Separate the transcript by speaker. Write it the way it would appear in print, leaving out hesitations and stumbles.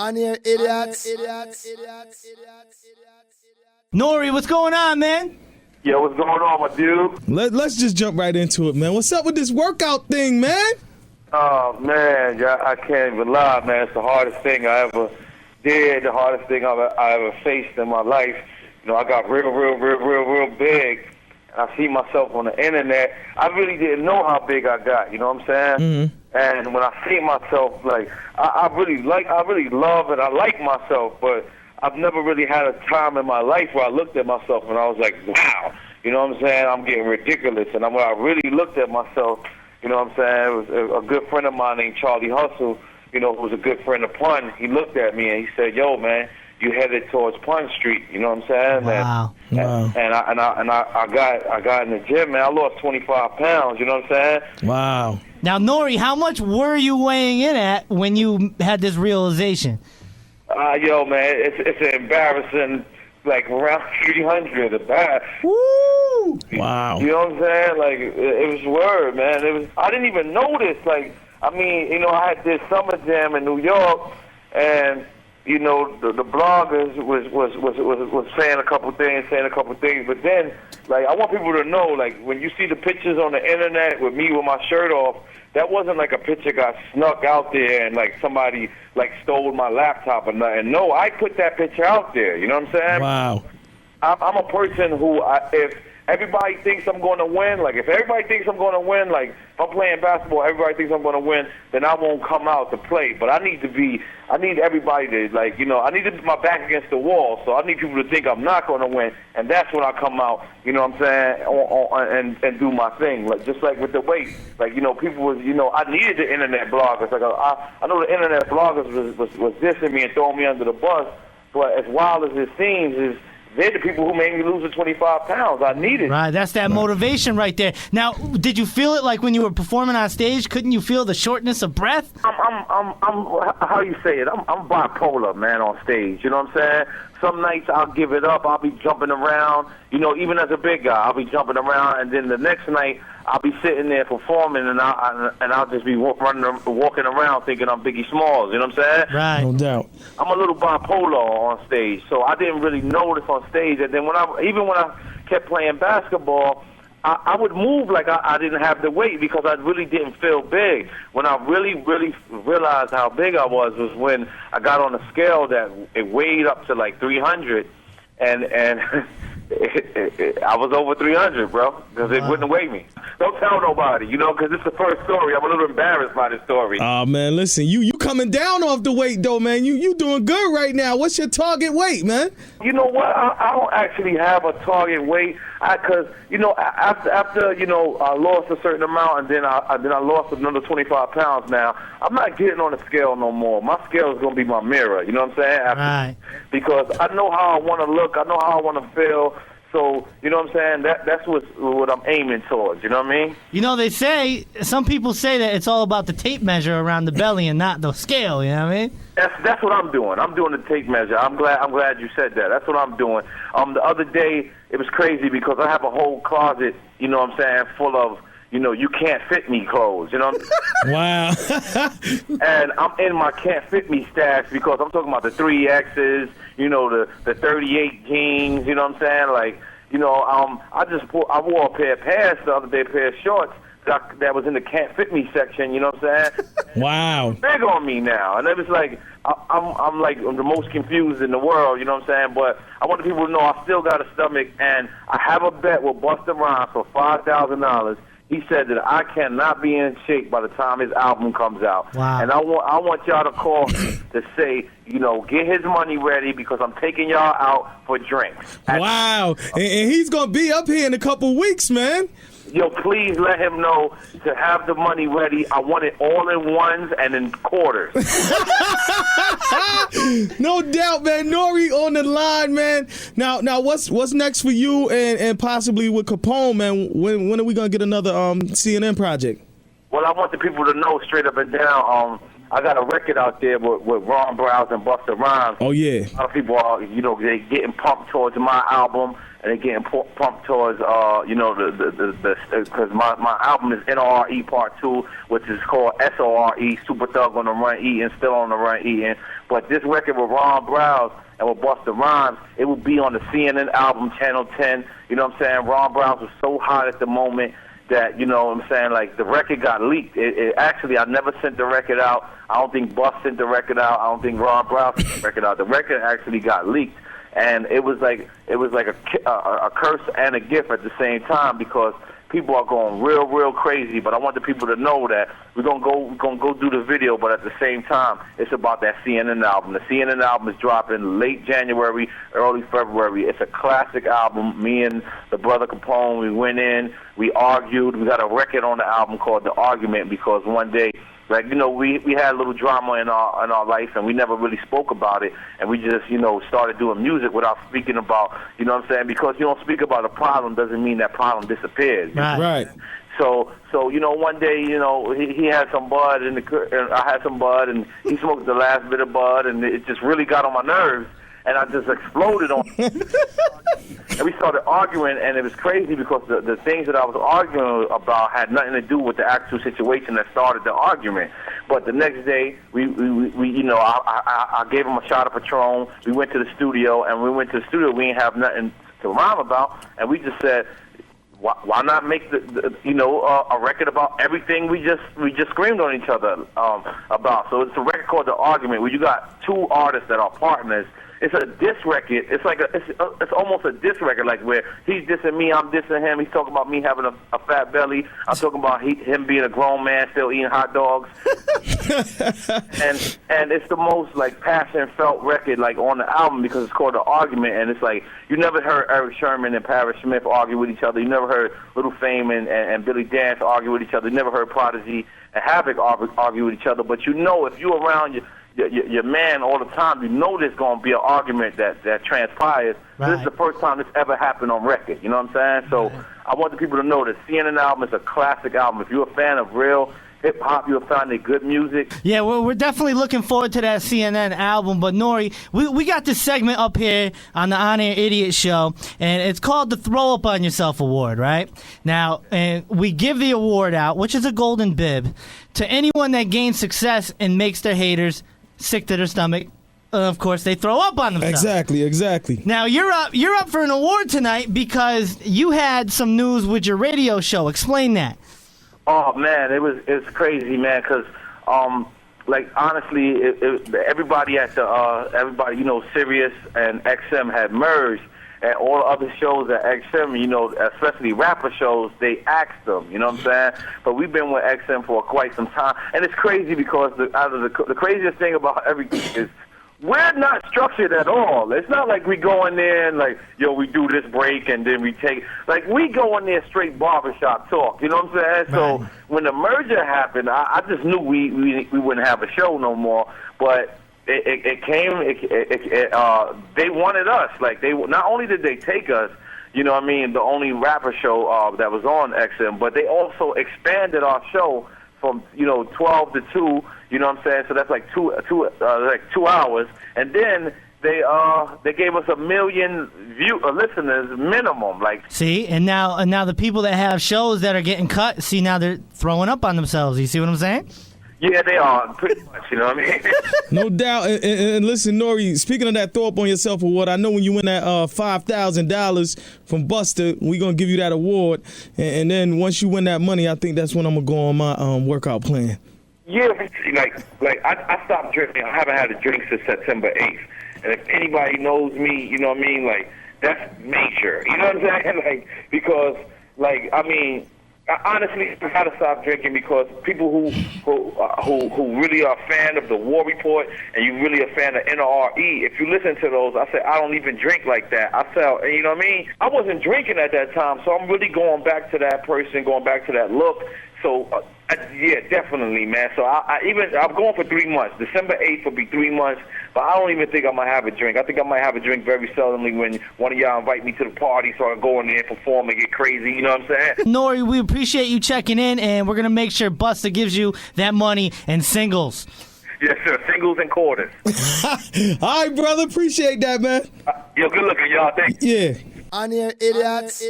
Speaker 1: On your idiots.
Speaker 2: N.O.R.E, what's going on, man?
Speaker 3: Yo, what's going on, my dude?
Speaker 4: Let's just jump right into it, man. What's up with this workout thing, man?
Speaker 3: Oh, man, I can't even lie, man. It's the hardest thing I ever did, the hardest thing I ever faced in my life. You know, I got real big. I see myself on the internet. I really didn't know how big I got, you know what I'm saying? Mm-hmm. And when I see myself, like, I really love and I like myself, but I've never really had a time in my life where I looked at myself and I was like, wow, you know what I'm saying? I'm getting ridiculous. And when I really looked at myself, you know what I'm saying? It was a good friend of mine named Charlie Hustle, you know, who was a good friend of Pun. He looked at me and he said, yo, man, you headed towards Pun Street, you know what I'm saying?
Speaker 2: Wow.
Speaker 3: And I got in the gym, man. I lost 25 pounds, you know what I'm saying?
Speaker 4: Wow.
Speaker 2: Now, N.O.R.E, how much were you weighing in at when you had this realization?
Speaker 3: Yo, man, it's embarrassing, like around 300 about.
Speaker 2: Woo!
Speaker 4: Wow.
Speaker 3: You know what I'm saying? Like, it was word, man. I didn't even notice. Like, I mean, you know, I had this summer jam in New York, and you know, the bloggers was saying a couple things, but then, like, I want people to know, like, when you see the pictures on the internet with me with my shirt off, that wasn't like a picture got snuck out there and, like, somebody, like, stole my laptop or nothing. No, I put that picture out there, you know what I'm saying?
Speaker 4: Wow.
Speaker 3: I'm a person who, if everybody thinks I'm going to win, like, if everybody thinks I'm going to win, like, if I'm playing basketball, everybody thinks I'm going to win, then I won't come out to play. But I need everybody to, like, you know, I need to put my back against the wall, so I need people to think I'm not going to win, and that's when I come out, you know what I'm saying, and do my thing. Like, just like with the weight, like, you know, people was, you know, I needed the internet bloggers. Like, I know the internet bloggers was dissing me and throwing me under the bus, but as wild as it seems, they're the people who made me lose the 25 pounds. I needed.
Speaker 2: Right, that's that motivation right there. Now, did you feel it like when you were performing on stage? Couldn't you feel the shortness of breath?
Speaker 3: I'm how you say it? I'm bipolar, man, on stage. You know what I'm saying? Some nights I'll give it up. I'll be jumping around. You know, even as a big guy, I'll be jumping around, and then the next night I'll be sitting there performing, and I'll just be walking around thinking I'm Biggie Smalls. You know what I'm saying?
Speaker 2: Right.
Speaker 4: No doubt.
Speaker 3: I'm a little bipolar on stage, so I didn't really notice on stage. And then when I kept playing basketball, I would move like I didn't have the weight because I really didn't feel big. When I really realized how big I was when I got on a scale that it weighed up to like 300, and I was over 300, bro, because it wouldn't weigh me. Don't tell nobody, you know, because it's the first story. I'm a little embarrassed by this story.
Speaker 4: Oh, man, listen, you coming down off the weight, though, man. You doing good right now. What's your target weight, man?
Speaker 3: You know what? I don't actually have a target weight because, you know, after you know, I lost a certain amount and then I lost another 25 pounds now, I'm not getting on the scale no more. My scale is going to be my mirror, you know what I'm saying?
Speaker 2: Right.
Speaker 3: Because I know how I want to look. I know how I want to feel. So, you know what I'm saying? That's what I'm aiming towards, you know what I mean?
Speaker 2: You know, some people say that it's all about the tape measure around the belly and not the scale, you know what I mean?
Speaker 3: That's what I'm doing. I'm doing the tape measure. I'm glad you said that. That's what I'm doing. The other day, it was crazy because I have a whole closet, you know what I'm saying, full of, you know, you can't fit me clothes, you know?
Speaker 4: Wow.
Speaker 3: And I'm in my can't fit me stash because I'm talking about the 3Xs, you know, the 38 jeans, you know what I'm saying? Like, you know, I wore a pair of pants the other day, a pair of shorts that was in the can't fit me section, you know what I'm saying?
Speaker 4: Wow.
Speaker 3: Big on me now. And it was like, I'm like the most confused in the world, you know what I'm saying? But I want the people to know I still got a stomach, and I have a bet with Busta Rhymes for $5,000. He said that I cannot be in shape by the time his album comes out.
Speaker 2: Wow.
Speaker 3: And I want y'all to call to say, you know, get his money ready because I'm taking y'all out for drinks.
Speaker 4: Wow. And he's going to be up here in a couple weeks, man.
Speaker 3: Yo, please let him know to have the money ready. I want it all in ones and in quarters.
Speaker 4: No doubt, man. N.O.R.E on the line, man. Now, what's next for you and possibly with Capone, man? When are we gonna get another CNN project?
Speaker 3: Well, I want the people to know straight up and down. I got a record out there with Ron Browns and Busta Rhymes.
Speaker 4: Oh, yeah.
Speaker 3: A lot of people are, they getting pumped towards my album, and they're getting pumped towards, because my album is N.O.R.E. Part 2, which is called S.O.R.E., Super Thug on the Run Eating, Still on the Run Eating. But this record with Ron Browns and with Busta Rhymes, it will be on the CNN album, Channel 10. You know what I'm saying? Ron Browns was so hot at the moment that, you know what I'm saying, like, the record got leaked. Actually, I never sent the record out. I don't think Bus sent the record out. I don't think Ron Brown sent the record out. The record actually got leaked. And it was like a curse and a gift at the same time, because people are going real crazy. But I want the people to know that we're gonna go do the video, but at the same time, it's about that CNN album. The CNN album is dropping late January, early February. It's a classic album. Me and the brother Capone, we went in, we argued. We got a record on the album called The Argument, because one day, like, we had a little drama in our life, and we never really spoke about it, and we just, started doing music without speaking about, you know what I'm saying? Because you don't speak about a problem doesn't mean that problem disappears.
Speaker 4: Right.
Speaker 3: So one day, he had some bud, and I had some bud, and he smoked the last bit of bud, and it just really got on my nerves, and I just exploded on him. And we started arguing, and it was crazy because the things that I was arguing about had nothing to do with the actual situation that started the argument. But the next day, I gave him a shot of Patron. We went to the studio, and we didn't have nothing to rhyme about, and we just said, why not make a record about everything we just screamed on each other about? So it's a record called The Argument, where you got two artists that are partners. It's a diss record. It's like it's almost a diss record, like where he's dissing me, I'm dissing him. He's talking about me having a fat belly. I'm talking about him being a grown man still eating hot dogs. and it's the most like passion felt record like on the album, because it's called The Argument, and it's like you never heard Eric Sherman and Parrish Smith argue with each other. You never heard Little Fame and Billy Dance argue with each other. You never heard Prodigy and Havoc argue with each other. But if you're around your man all the time, there's going to be an argument that transpires. Right. This is the first time this ever happened on record. You know what I'm saying? So I want the people to know that CNN album is a classic album. If you're a fan of real hip-hop, you'll find it good music.
Speaker 2: Yeah, we're definitely looking forward to that CNN album. But, N.O.R.E., we got this segment up here on the On Air Idiot Show, and it's called the Throw Up on Yourself Award, right? Now, and we give the award out, which is a golden bib, to anyone that gains success and makes their haters sick to their stomach. Of course, they throw up on themselves.
Speaker 4: Exactly.
Speaker 2: Now, you're up for an award tonight because you had some news with your radio show. Explain that.
Speaker 3: Oh man, it's crazy, man. Because honestly, everybody at the Sirius and XM had merged, and all the other shows at XM, especially rapper shows, they asked them. You know what I'm saying? But we've been with XM for quite some time, and it's crazy because the craziest thing about everything is we're not structured at all. It's not like we go in there and we do this break and then we take, we go in there straight barbershop talk. You know what I'm saying? Right. So when the merger happened, I just knew we wouldn't have a show no more. But they wanted us. They not only did they take us, you know what I mean, the only rapper show that was on XM, but they also expanded our show from 12 to 2. You know what I'm saying? So that's like 2 hours, and then they gave us 1 million listeners minimum.
Speaker 2: See, and now the people that have shows that are getting cut, see, now they're throwing up on themselves. You see what I'm saying?
Speaker 3: Yeah, they are, pretty much, you know what I mean?
Speaker 4: No doubt. And listen, N.O.R.E., speaking of that Throw Up on Yourself award, I know when you win that $5,000 from Busta, we're going to give you that award. And then once you win that money, I think that's when I'm going to go on my workout plan.
Speaker 3: Yeah, I stopped drinking. I haven't had a drink since September 8th. And if anybody knows me, you know what I mean, that's major. You know what I'm saying? Because honestly, I gotta stop drinking because people who really are a fan of the War Report and you really a fan of N.O.R.E., if you listen to those, I say I don't even drink like that. You know what I mean? I wasn't drinking at that time, so I'm really going back to that person, going back to that look. So yeah, definitely, man. So I'm going for 3 months. December 8th will be 3 months, but I don't even think I might have a drink. I think I might have a drink very seldomly when one of y'all invite me to the party so I can go in there and perform and get crazy. You know what I'm saying?
Speaker 2: N.O.R.E., we appreciate you checking in, and we're going to make sure Busta gives you that money and singles.
Speaker 3: Yes, sir. Singles and quarters.
Speaker 4: All right, brother. Appreciate that, man.
Speaker 3: Yo, good looking, y'all. Thank you.
Speaker 4: Yeah.
Speaker 1: On here, idiots.